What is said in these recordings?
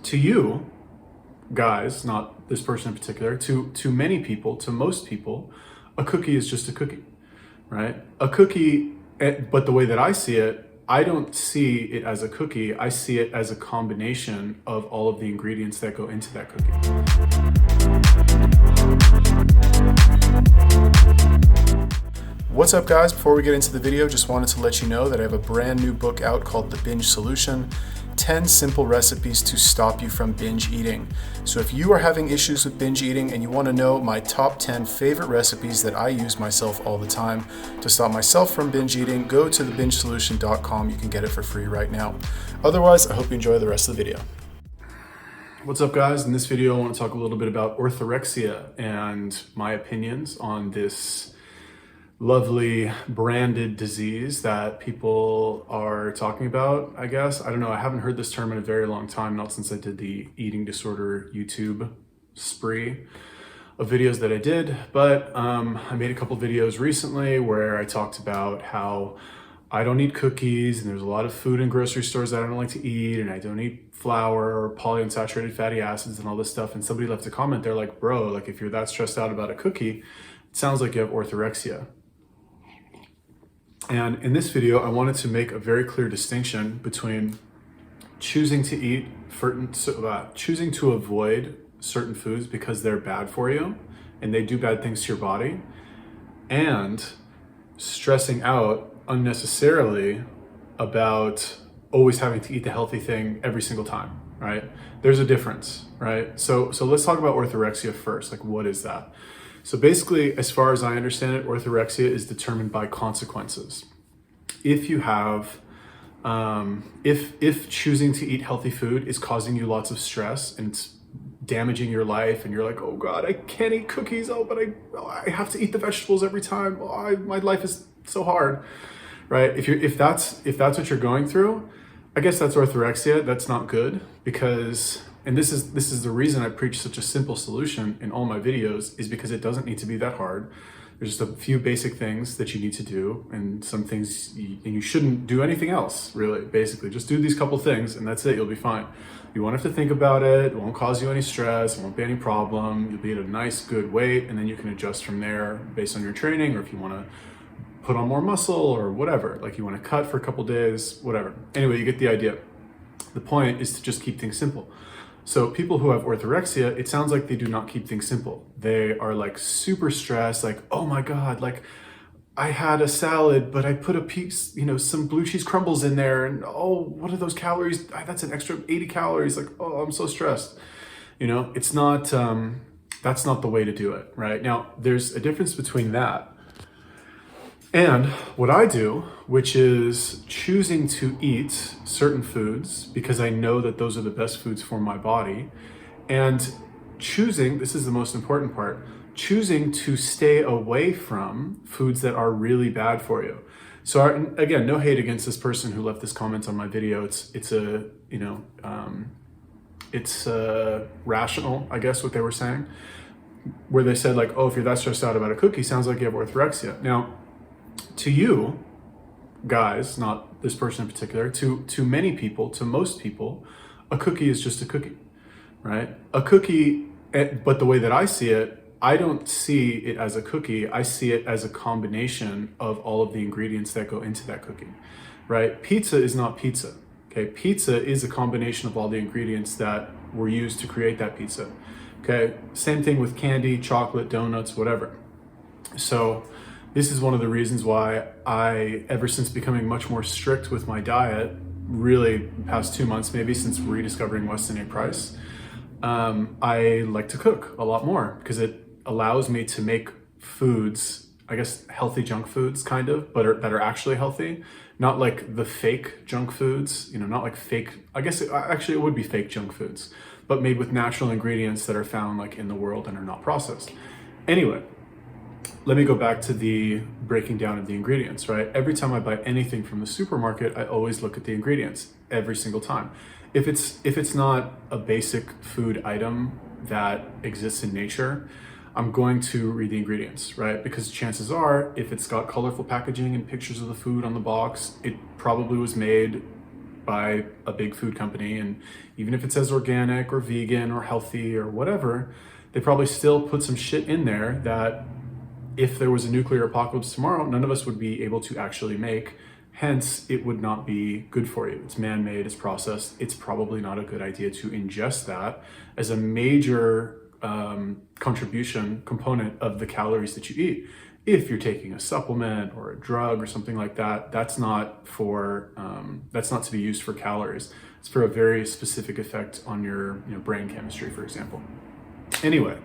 To you guys, not this person in particular, to many people, to most people, a cookie is just a cookie, right? A cookie, but the way that I see it, I don't see it as a cookie. I see it as a combination of all of the ingredients that go into that cookie. What's up, guys? Before we get into the video, just wanted to let you know that I have a brand new book out called The Binge Solution, 10 simple recipes to stop you from binge eating. So if you are having issues with binge eating and you want to know my top 10 favorite recipes that I use myself all the time to stop myself from binge eating, go to thebingesolution.com. You can get it for free right now. Otherwise, I hope you enjoy the rest of the video. What's up, guys? In this video, I want to talk a little bit about orthorexia and my opinions on this lovely branded disease that people are talking about, I guess. I don't know. I haven't heard this term in a very long time, not since I did the eating disorder YouTube spree of videos that I did. But I made a couple videos recently where I talked about how I don't eat cookies and there's a lot of food in grocery stores that I don't like to eat, and I don't eat flour or polyunsaturated fatty acids and all this stuff. And somebody left a comment, they're like, bro, like if you're that stressed out about a cookie, it sounds like you have orthorexia. And in this video, I wanted to make a very clear distinction between choosing to avoid certain foods because they're bad for you and they do bad things to your body, and stressing out unnecessarily about always having to eat the healthy thing every single time, right? There's a difference, right? So let's talk about orthorexia first. Like, what is that? So basically, as far as I understand it, orthorexia is determined by consequences. If you have, if choosing to eat healthy food is causing you lots of stress and it's damaging your life, and you're like, oh God, I can't eat cookies. Oh, but I have to eat the vegetables every time. Oh, my life is so hard, right? If that's what you're going through, I guess that's orthorexia. That's not good, because, and this is the reason I preach such a simple solution in all my videos, is because it doesn't need to be that hard. There's just a few basic things that you need to do, and some things, and you shouldn't do anything else, really. Basically, just do these couple things and that's it. You'll be fine. You won't have to think about it. It won't cause you any stress. It won't be any problem. You'll be at a nice, good weight, and then you can adjust from there based on your training, or if you want to put on more muscle or whatever, like you want to cut for a couple days, whatever. Anyway, you get the idea. The point is to just keep things simple. So people who have orthorexia, it sounds like they do not keep things simple. They are like super stressed, like, oh my God, like I had a salad, but I put a piece, some blue cheese crumbles in there, and oh, what are those calories? That's an extra 80 calories. Like, oh, I'm so stressed. It's not, that's not the way to do it, right? Now, there's a difference between that and what I do, which is choosing to eat certain foods because I know that those are the best foods for my body, and choosing, this is the most important part, choosing to stay away from foods that are really bad for you. So again, no hate against this person who left this comment on my video. It's rational, I guess, what they were saying, where they said like, oh, if you're that stressed out about a cookie, sounds like you have orthorexia. Now, to you guys, not this person in particular, to many people, to most people, a cookie is just a cookie, right? A cookie, but the way that I see it, I don't see it as a cookie. I see it as a combination of all of the ingredients that go into that cookie, right? Pizza is not pizza, okay? Pizza is a combination of all the ingredients that were used to create that pizza, okay? Same thing with candy, chocolate, donuts, whatever. So this is one of the reasons why I, ever since becoming much more strict with my diet, really the past 2 months, maybe since rediscovering Weston A. Price, I like to cook a lot more, because it allows me to make foods, I guess healthy junk foods kind of, but that are actually healthy, not like the fake junk foods, not like fake, I guess actually it would be fake junk foods, but made with natural ingredients that are found like in the world and are not processed. Anyway, let me go back to the breaking down of the ingredients, right? Every time I buy anything from the supermarket, I always look at the ingredients every single time. If it's not a basic food item that exists in nature, I'm going to read the ingredients, right? Because chances are, if it's got colorful packaging and pictures of the food on the box, it probably was made by a big food company, and even if it says organic or vegan or healthy or whatever, they probably still put some shit in there that if there was a nuclear apocalypse tomorrow, none of us would be able to actually make. Hence, it would not be good for you. It's man-made, it's processed. It's probably not a good idea to ingest that as a major contribution component of the calories that you eat. If you're taking a supplement or a drug or something like that, that's not to be used for calories. It's for a very specific effect on your brain chemistry, for example. Anyway,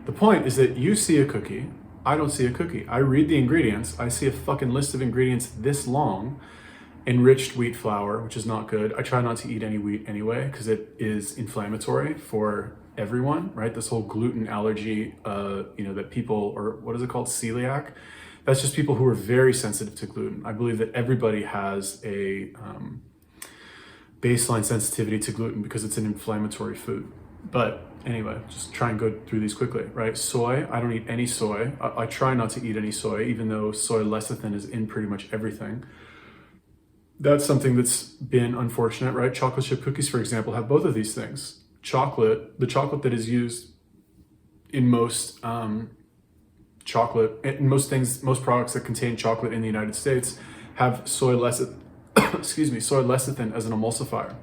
the point is that you see a cookie, I don't see a cookie. I read the ingredients, I see a fucking list of ingredients this long, enriched wheat flour, which is not good. I try not to eat any wheat anyway, because it is inflammatory for everyone, right? This whole gluten allergy, that people, or what is it called, celiac? That's just people who are very sensitive to gluten. I believe that everybody has a baseline sensitivity to gluten because it's an inflammatory food. But anyway, just try and go through these quickly, right? Soy, I don't eat any soy. I try not to eat any soy, even though soy lecithin is in pretty much everything. That's something that's been unfortunate, right? Chocolate chip cookies, for example, have both of these things. The chocolate that is used in most most products that contain chocolate in the United States have soy lecithin, soy lecithin as an emulsifier,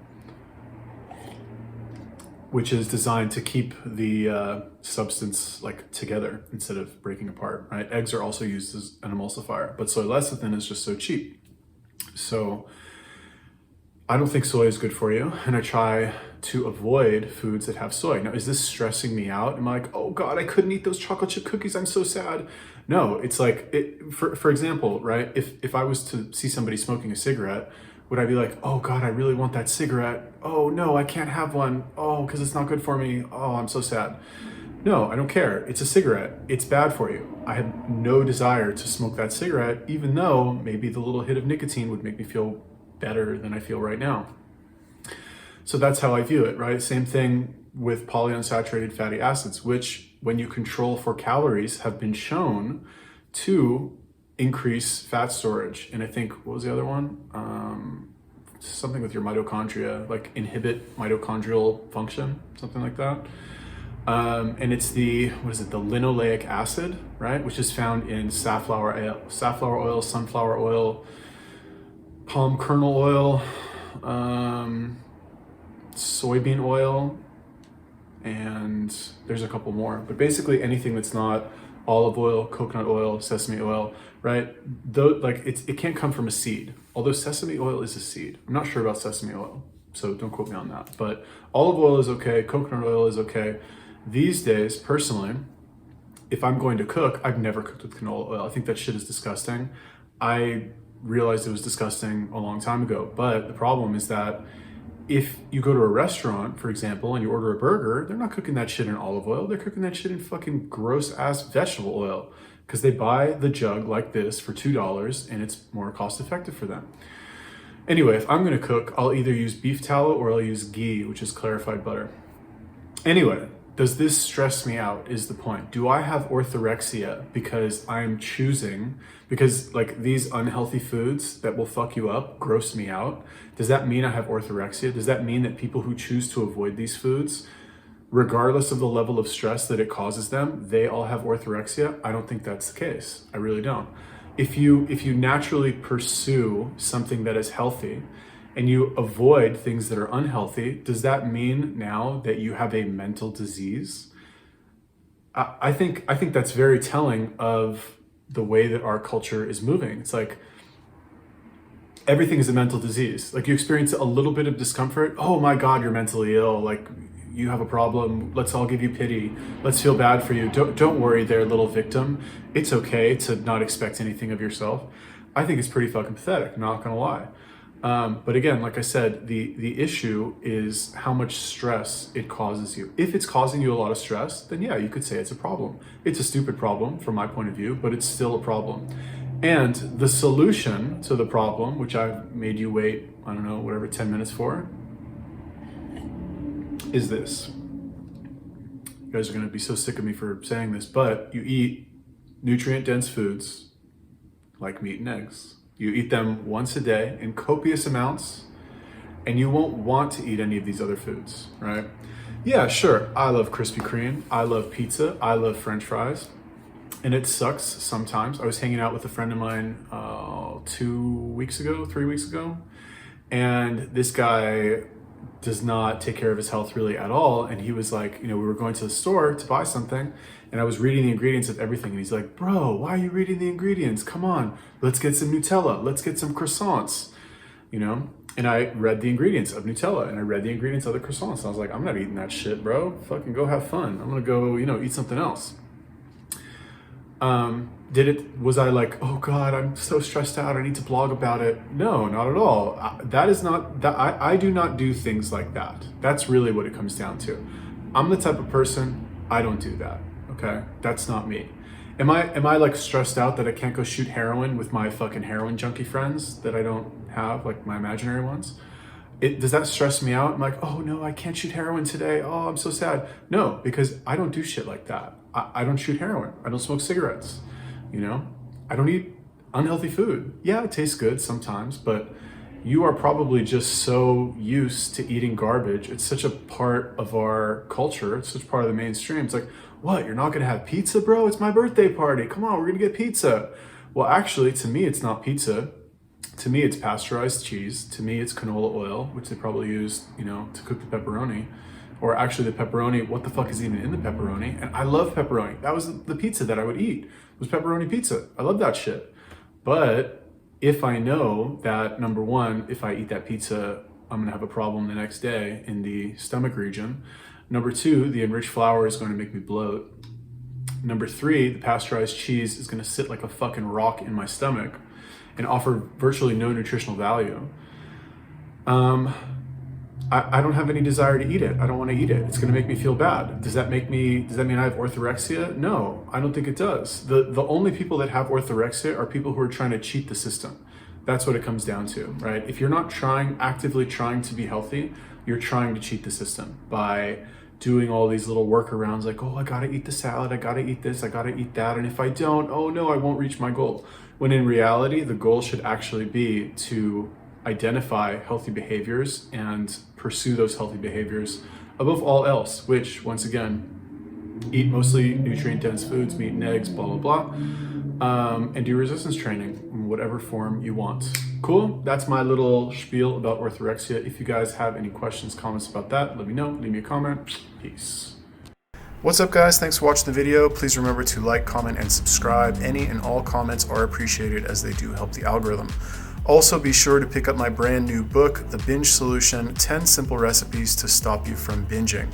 which is designed to keep the substance together instead of breaking apart, right? Eggs are also used as an emulsifier, but soy lecithin is just so cheap. So I don't think soy is good for you, and I try to avoid foods that have soy. Now, is this stressing me out? Am I like, oh God, I couldn't eat those chocolate chip cookies, I'm so sad? No, it's like, for example, right? If I was to see somebody smoking a cigarette, would I be like, oh God, I really want that cigarette. Oh no, I can't have one. Oh, because it's not good for me. Oh, I'm so sad. No, I don't care. It's a cigarette. It's bad for you. I have no desire to smoke that cigarette, even though maybe the little hit of nicotine would make me feel better than I feel right now. So that's how I view it, right? Same thing with polyunsaturated fatty acids, which when you control for calories have been shown to increase fat storage. And I think, what was the other one? Something with your mitochondria, like inhibit mitochondrial function, something like that. And it's the linoleic acid, right? Which is found in safflower oil, sunflower oil, palm kernel oil, soybean oil, and there's a couple more. But basically anything that's not olive oil, coconut oil, sesame oil, right? It can't come from a seed. Although sesame oil is a seed. I'm not sure about sesame oil, so don't quote me on that. But olive oil is okay, coconut oil is okay. These days, personally, if I'm going to cook, I've never cooked with canola oil. I think that shit is disgusting. I realized it was disgusting a long time ago, but the problem is that if you go to a restaurant, for example, and you order a burger, they're not cooking that shit in olive oil. They're cooking that shit in fucking gross ass vegetable oil because they buy the jug like this for $2 and it's more cost effective for them. Anyway, if I'm gonna cook, I'll either use beef tallow or I'll use ghee, which is clarified butter. Anyway, does this stress me out is the point. Do I have orthorexia because I'm choosing, because these unhealthy foods that will fuck you up gross me out? Does that mean I have orthorexia? Does that mean that people who choose to avoid these foods, regardless of the level of stress that it causes them, they all have orthorexia? I don't think that's the case. I really don't. If you naturally pursue something that is healthy, and you avoid things that are unhealthy, does that mean now that you have a mental disease? I think that's very telling of the way that our culture is moving. It's like everything is a mental disease. Like you experience a little bit of discomfort. Oh my God, you're mentally ill. Like you have a problem. Let's all give you pity. Let's feel bad for you. Don't worry there, little victim. It's okay to not expect anything of yourself. I think it's pretty fucking pathetic, not gonna lie. But again, like I said, the issue is how much stress it causes you. If it's causing you a lot of stress, then yeah, you could say it's a problem. It's a stupid problem from my point of view, but it's still a problem. And the solution to the problem, which I've made you wait, I don't know, whatever, 10 minutes for, is this. You guys are gonna be so sick of me for saying this, but you eat nutrient-dense foods like meat and eggs. You eat them once a day in copious amounts, and you won't want to eat any of these other foods, right? Yeah, sure, I love Krispy Kreme, I love pizza, I love French fries, and it sucks sometimes. I was hanging out with a friend of mine 3 weeks ago, and this guy does not take care of his health really at all. And he was like, we were going to the store to buy something, and I was reading the ingredients of everything. And he's like, bro, why are you reading the ingredients? Come on, let's get some Nutella. Let's get some croissants, And I read the ingredients of Nutella, and I read the ingredients of the croissants. And I was like, I'm not eating that shit, bro. Fucking go have fun. I'm gonna go, eat something else. Was I like, oh God, I'm so stressed out, I need to blog about it? No, not at all. I do not do things like that. That's really what it comes down to. I'm the type of person, I don't do that, okay? That's not me. Am I like stressed out that I can't go shoot heroin with my fucking heroin junkie friends that I don't have, like my imaginary ones? Does that stress me out? I'm like, oh no, I can't shoot heroin today. Oh, I'm so sad. No, because I don't do shit like that. I don't shoot heroin. I don't smoke cigarettes. I don't eat unhealthy food. Yeah, it tastes good sometimes, but you are probably just so used to eating garbage. It's such a part of our culture. It's such part of the mainstream. It's like, what? You're not gonna have pizza, bro? It's my birthday party. Come on, we're gonna get pizza. Well, actually, to me, it's not pizza. To me, it's pasteurized cheese. To me, it's canola oil, which they probably use, to cook the pepperoni. Or actually the pepperoni, what the fuck is even in the pepperoni? And I love pepperoni. That was the pizza that I would eat, was pepperoni pizza. I love that shit. But if I know that, number one, if I eat that pizza, I'm gonna have a problem the next day in the stomach region. Number two, the enriched flour is going to make me bloat. Number three, the pasteurized cheese is gonna sit like a fucking rock in my stomach and offer virtually no nutritional value. I don't have any desire to eat it. I don't want to eat it. It's going to make me feel bad. Does that mean I have orthorexia? No, I don't think it does. The only people that have orthorexia are people who are trying to cheat the system. That's what it comes down to, right? If you're not actively trying to be healthy, you're trying to cheat the system by doing all these little workarounds like, oh, I gotta eat the salad, I gotta eat this, I gotta eat that, and if I don't, oh no, I won't reach my goal. When in reality, the goal should actually be to identify healthy behaviors and pursue those healthy behaviors above all else, which, once again, eat mostly nutrient-dense foods, meat and eggs, blah, blah, blah, and do resistance training in whatever form you want. Cool, that's my little spiel about orthorexia. If you guys have any questions, comments about that, let me know, leave me a comment. Peace. What's up, guys? Thanks for watching the video. Please remember to like, comment, and subscribe. Any and all comments are appreciated as they do help the algorithm. Also, be sure to pick up my brand new book, The Binge Solution, 10 Simple Recipes to Stop You from Binging.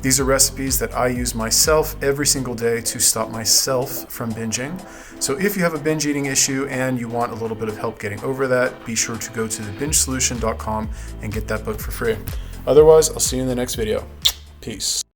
These are recipes that I use myself every single day to stop myself from binging. So if you have a binge eating issue and you want a little bit of help getting over that, be sure to go to thebingesolution.com and get that book for free. Otherwise, I'll see you in the next video. Peace.